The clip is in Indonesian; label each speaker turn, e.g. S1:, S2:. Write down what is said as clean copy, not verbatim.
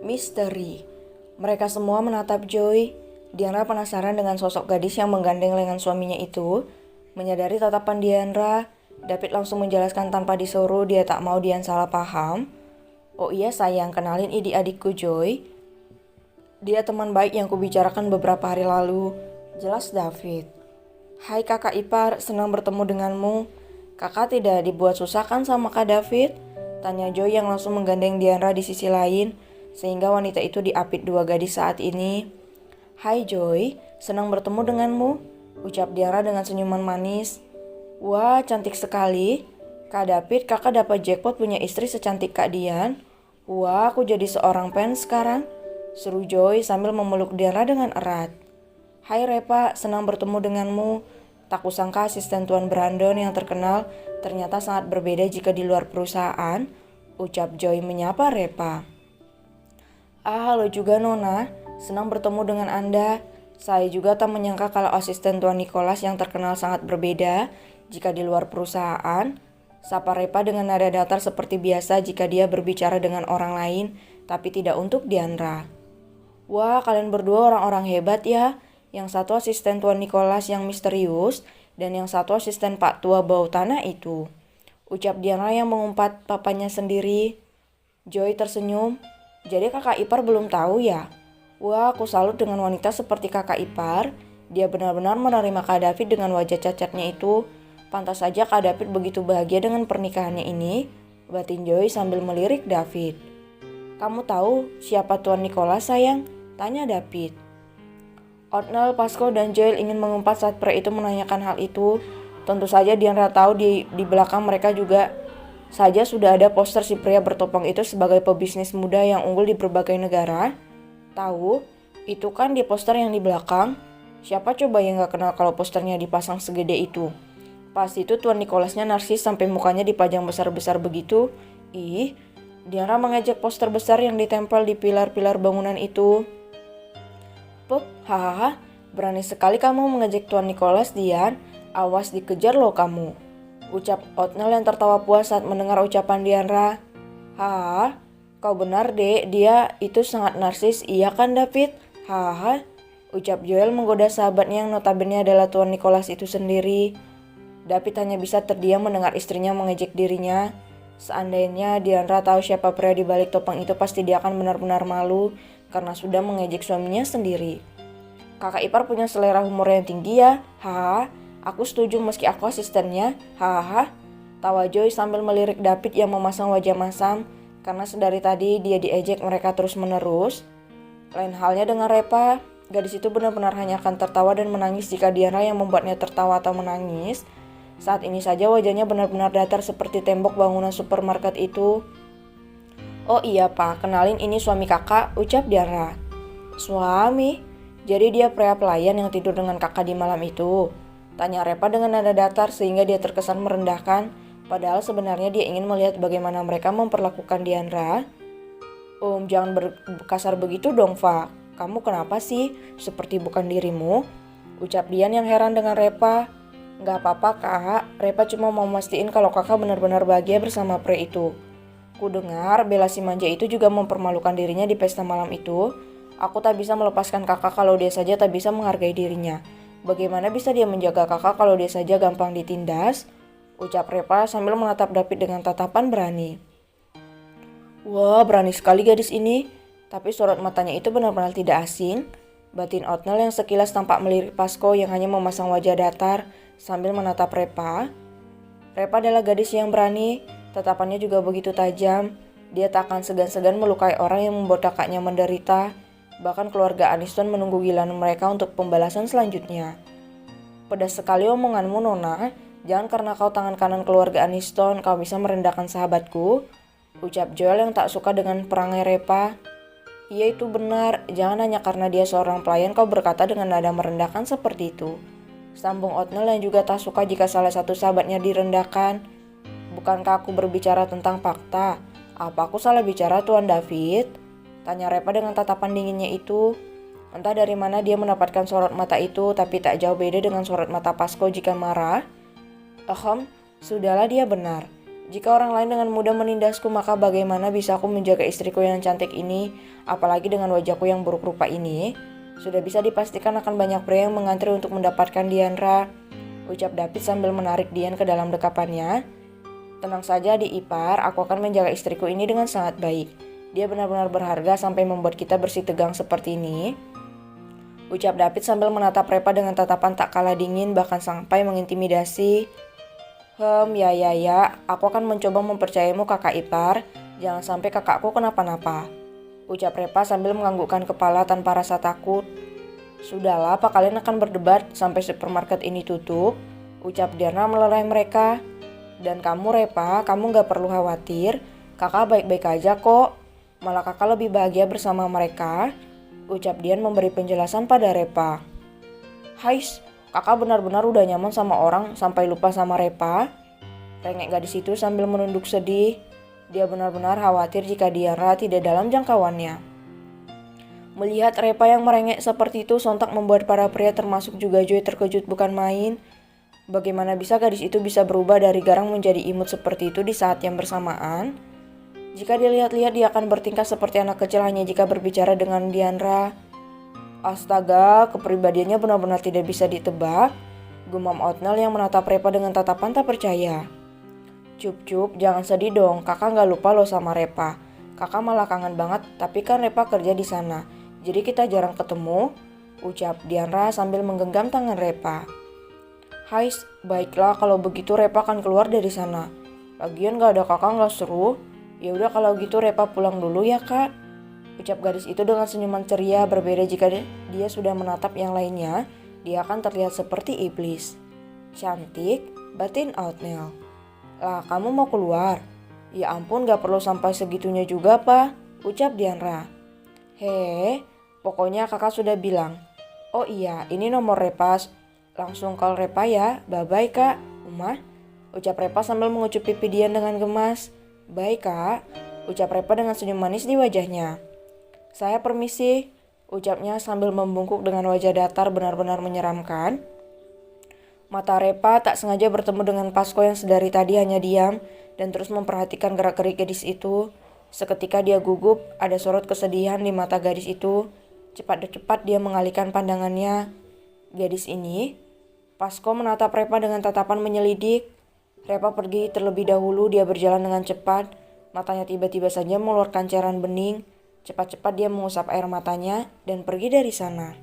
S1: Misteri. Mereka semua menatap Joy. Diandra penasaran dengan sosok gadis yang menggandeng lengan suaminya itu. Menyadari tatapan Diandra, David langsung menjelaskan tanpa disuruh dia tak mau Dian salah paham. Oh iya sayang, kenalin ini adikku Joy. Dia teman baik yang kubicarakan beberapa hari lalu. Jelas David. Hai kakak ipar, senang bertemu denganmu. Kakak tidak dibuat susah kan sama Kak David? Tanya Joy yang langsung menggandeng Diandra di sisi lain, sehingga wanita itu diapit dua gadis saat ini. Hai Joy, senang bertemu denganmu, ucap Diandra dengan senyuman manis. Wah, cantik sekali. Kak David, kakak dapat jackpot punya istri secantik Kak Dian. Wah, aku jadi seorang fans sekarang, seru Joy sambil memeluk Diandra dengan erat. Hai Repa, senang bertemu denganmu. Tak kusangka asisten Tuan Brandon yang terkenal ternyata sangat berbeda jika di luar perusahaan, ucap Joy menyapa Repa. Halo juga Nona, senang bertemu dengan Anda. Saya juga tak menyangka kalau asisten Tuan Nicholas yang terkenal sangat berbeda jika di luar perusahaan. Sapa Repa dengan nada datar seperti biasa jika dia berbicara dengan orang lain, tapi tidak untuk Diandra. Wah, kalian berdua orang-orang hebat ya. Yang satu asisten Tuan Nicholas yang misterius, dan yang satu asisten Pak Tua bau tanah itu. Ucap Diandra yang mengumpat papanya sendiri. Joy tersenyum. Jadi kakak ipar belum tahu ya? Wah, aku salut dengan wanita seperti kakak ipar. Dia benar-benar menerima Kak David dengan wajah cacatnya itu. Pantas saja Kak David begitu bahagia dengan pernikahannya ini, batin Joy sambil melirik David. Kamu tahu siapa Tuan Nicholas sayang? Tanya David. Otnel, Pasco, dan Joel ingin mengumpat saat pria itu menanyakan hal itu. Tentu saja Diandra tahu di belakang mereka juga saja sudah ada poster si pria bertopeng itu sebagai pebisnis muda yang unggul di berbagai negara. Tahu, itu kan di poster yang di belakang. Siapa coba yang gak kenal kalau posternya dipasang segede itu? Pasti itu Tuan Nicholasnya narsis sampai mukanya dipajang besar-besar begitu. Ih, Diandra mengejek poster besar yang ditempel di pilar-pilar bangunan itu. Pup, hahaha, berani sekali kamu mengejek Tuan Nicholas, Dian. Awas dikejar loh kamu, ucap Otnel yang tertawa puas saat mendengar ucapan Diandra. Hahaha, kau benar dek, dia itu sangat narsis, iya kan David? Hahaha, ucap Joel menggoda sahabatnya yang notabene adalah Tuan Nicholas itu sendiri. David hanya bisa terdiam mendengar istrinya mengejek dirinya. Seandainya Diandra tahu siapa pria di balik topeng itu, pasti dia akan benar-benar malu karena sudah mengejek suaminya sendiri. Kakak ipar punya selera humor yang tinggi ya, haha. Aku setuju meski aku asistennya, haha. Tawa Joy sambil melirik David yang memasang wajah masam karena sedari tadi dia diejek mereka terus-menerus. Lain halnya dengan Repa, gadis itu benar-benar hanya akan tertawa dan menangis jika Diandra yang membuatnya tertawa atau menangis. Saat ini saja wajahnya benar-benar datar seperti tembok bangunan supermarket itu. Oh iya pak, kenalin ini suami kakak, ucap Diandra. Suami? Jadi dia pria pelayan yang tidur dengan kakak di malam itu? Tanya Repa dengan nada datar sehingga dia terkesan merendahkan, padahal sebenarnya dia ingin melihat bagaimana mereka memperlakukan Diandra. Jangan berkasar begitu dong, Fa. Kamu kenapa sih? Seperti bukan dirimu? Ucap Dian yang heran dengan Repa. Gak apa-apa kak, Repa cuma mau mastiin kalau kakak benar-benar bahagia bersama pria itu. Ku dengar Bella si manja itu juga mempermalukan dirinya di pesta malam itu. Aku tak bisa melepaskan kakak kalau dia saja tak bisa menghargai dirinya. Bagaimana bisa dia menjaga kakak kalau dia saja gampang ditindas? Ucap Repa sambil menatap David dengan tatapan berani. Wah, berani sekali gadis ini. Tapi sorot matanya itu benar-benar tidak asing. Batin Otnel yang sekilas tampak melirik Pasco yang hanya memasang wajah datar sambil menatap Repa. Repa adalah gadis yang berani, tatapannya juga begitu tajam. Dia tak akan segan-segan melukai orang yang membuat kakaknya menderita. Bahkan keluarga Aniston menunggu giliran mereka untuk pembalasan selanjutnya. Pedas sekali omonganmu Nona. Jangan karena kau tangan kanan keluarga Aniston kau bisa merendahkan sahabatku, ucap Joel yang tak suka dengan perangai Repa. Iya itu benar, jangan hanya karena dia seorang pelayan kau berkata dengan nada merendahkan seperti itu. Sambung Otnel yang juga tak suka jika salah satu sahabatnya direndahkan. Bukankah aku berbicara tentang fakta? Apa aku salah bicara, Tuan David? Tanya Repa dengan tatapan dinginnya itu. Entah dari mana dia mendapatkan sorot mata itu, tapi tak jauh beda dengan sorot mata Pasco jika marah. Sudahlah, dia benar. Jika orang lain dengan mudah menindasku, maka bagaimana bisa aku menjaga istriku yang cantik ini, apalagi dengan wajahku yang buruk rupa ini? Sudah bisa dipastikan akan banyak pria yang mengantri untuk mendapatkan Diandra, ucap David sambil menarik Dian ke dalam dekapannya. Tenang saja, Adik ipar, aku akan menjaga istriku ini dengan sangat baik. Dia benar-benar berharga sampai membuat kita bersih tegang seperti ini, ucap David sambil menatap Repa dengan tatapan tak kalah dingin bahkan sampai mengintimidasi. Ya, aku akan mencoba mempercayaimu kakak ipar, jangan sampai kakakku kenapa-napa, ucap Repa sambil menganggukkan kepala tanpa rasa takut. Sudahlah, apa kalian akan berdebat sampai supermarket ini tutup? Ucap Diana melerai mereka. Dan kamu Repa, kamu gak perlu khawatir, kakak baik-baik aja kok. Malah kakak lebih bahagia bersama mereka, ucap Dian memberi penjelasan pada Repa. Hais, kakak benar-benar udah nyaman sama orang sampai lupa sama Repa. Rengek gadis itu sambil menunduk sedih. Dia benar-benar khawatir jika Diandra tidak dalam jangkauannya. Melihat Repa yang merengek seperti itu sontak membuat para pria termasuk juga Joy terkejut bukan main. Bagaimana bisa gadis itu bisa berubah dari garang menjadi imut seperti itu di saat yang bersamaan? Jika dilihat-lihat dia akan bertingkah seperti anak kecil hanya jika berbicara dengan Diandra. Astaga, kepribadiannya benar-benar tidak bisa ditebak. Gumam Otnel yang menatap Repa dengan tatapan tak percaya. Cup, jangan sedih dong, kakak gak lupa loh sama Repa. Kakak malah kangen banget, tapi kan Repa kerja di sana, jadi kita jarang ketemu, ucap Diandra sambil menggenggam tangan Repa. Hais, baiklah kalau begitu Repa akan keluar dari sana. Lagian gak ada kakak gak seru. Ya udah kalau gitu Repa pulang dulu ya kak, ucap gadis itu dengan senyuman ceria. Berbeda jika dia sudah menatap yang lainnya, dia akan terlihat seperti iblis. Cantik, batin Otnel. Lah kamu mau keluar? Ya ampun gak perlu sampai segitunya juga pak, ucap Diandra. Pokoknya kakak sudah bilang. Oh iya, ini nomor Repa. Langsung call Repa ya, bye-bye kak, Uma, ucap Repa sambil mengucup pipi Dian dengan gemas. Baik kak, ucap Repa dengan senyum manis di wajahnya. Saya permisi, ucapnya sambil membungkuk dengan wajah datar benar-benar menyeramkan. Mata Repa tak sengaja bertemu dengan Pasco yang sedari tadi hanya diam dan terus memperhatikan gerak-gerik gadis itu. Seketika dia gugup, ada sorot kesedihan di mata gadis itu. Cepat-cepat dia mengalihkan pandangannya. Gadis ini, Pasco menatap Repa dengan tatapan menyelidik. Repa pergi terlebih dahulu, dia berjalan dengan cepat. Matanya tiba-tiba saja mengeluarkan cairan bening. Cepat-cepat dia mengusap air matanya dan pergi dari sana.